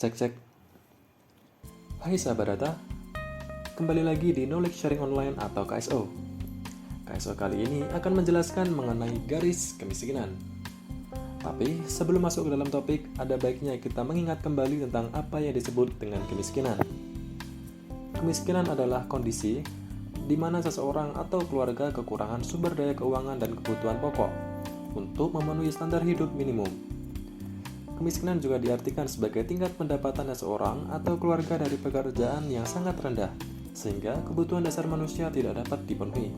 Cek cek. Hai sahabat data, kembali lagi di Knowledge Sharing Online atau KSO. KSO kali ini akan menjelaskan mengenai garis kemiskinan. Tapi sebelum masuk ke dalam topik, ada baiknya kita mengingat kembali tentang apa yang disebut dengan kemiskinan. Kemiskinan adalah kondisi di mana seseorang atau keluarga kekurangan sumber daya keuangan dan kebutuhan pokok untuk memenuhi standar hidup minimum. Kemiskinan juga diartikan sebagai tingkat pendapatan seseorang atau keluarga dari pekerjaan yang sangat rendah, sehingga kebutuhan dasar manusia tidak dapat dipenuhi.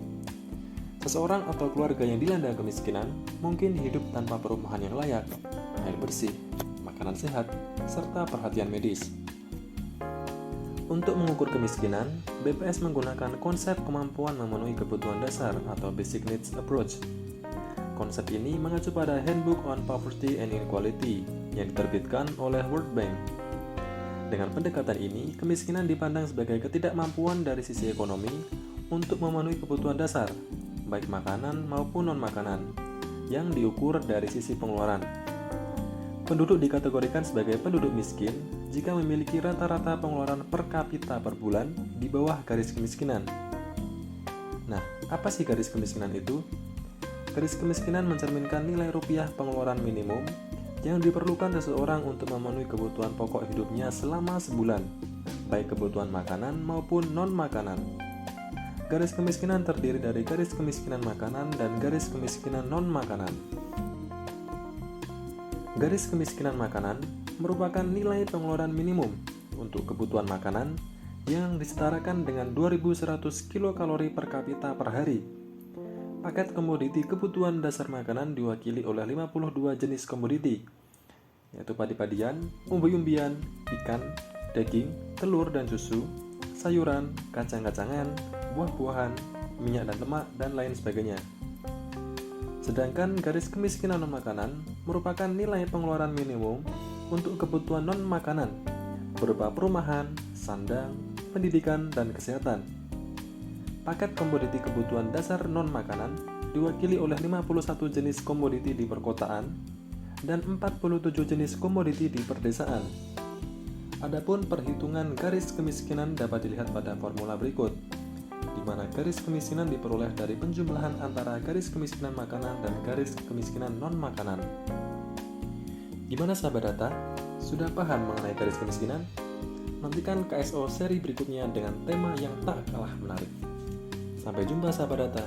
Seseorang atau keluarga yang dilanda kemiskinan mungkin hidup tanpa perumahan yang layak, air bersih, makanan sehat, serta perhatian medis. Untuk mengukur kemiskinan, BPS menggunakan konsep kemampuan memenuhi kebutuhan dasar atau Basic Needs Approach. Konsep ini mengacu pada Handbook on Poverty and Inequality yang diterbitkan oleh World Bank. Dengan pendekatan ini, kemiskinan dipandang sebagai ketidakmampuan dari sisi ekonomi untuk memenuhi kebutuhan dasar, baik makanan maupun non-makanan, yang diukur dari sisi pengeluaran. Penduduk dikategorikan sebagai penduduk miskin jika memiliki rata-rata pengeluaran per kapita per bulan di bawah garis kemiskinan. Nah, apa sih garis kemiskinan itu? Garis kemiskinan mencerminkan nilai rupiah pengeluaran minimum yang diperlukan seseorang untuk memenuhi kebutuhan pokok hidupnya selama sebulan, baik kebutuhan makanan maupun non-makanan. Garis kemiskinan terdiri dari garis kemiskinan makanan dan garis kemiskinan non-makanan. Garis kemiskinan makanan merupakan nilai pengeluaran minimum untuk kebutuhan makanan yang disetarakan dengan 2.100 kilokalori per kapita per hari. Paket komoditi kebutuhan dasar makanan diwakili oleh 52 jenis komoditi, yaitu padi-padian, umbi-umbian, ikan, daging, telur dan susu, sayuran, kacang-kacangan, buah-buahan, minyak dan lemak, dan lain sebagainya. Sedangkan garis kemiskinan non-makanan merupakan nilai pengeluaran minimum untuk kebutuhan non-makanan berupa perumahan, sandang, pendidikan, dan kesehatan. Paket komoditi kebutuhan dasar non-makanan diwakili oleh 51 jenis komoditi di perkotaan dan 47 jenis komoditi di perdesaan. Adapun perhitungan garis kemiskinan dapat dilihat pada formula berikut, di mana garis kemiskinan diperoleh dari penjumlahan antara garis kemiskinan makanan dan garis kemiskinan non-makanan. Gimana sahabat data? Sudah paham mengenai garis kemiskinan? Nantikan KSO seri berikutnya dengan tema yang tak kalah menarik. Sampai jumpa sahabat data.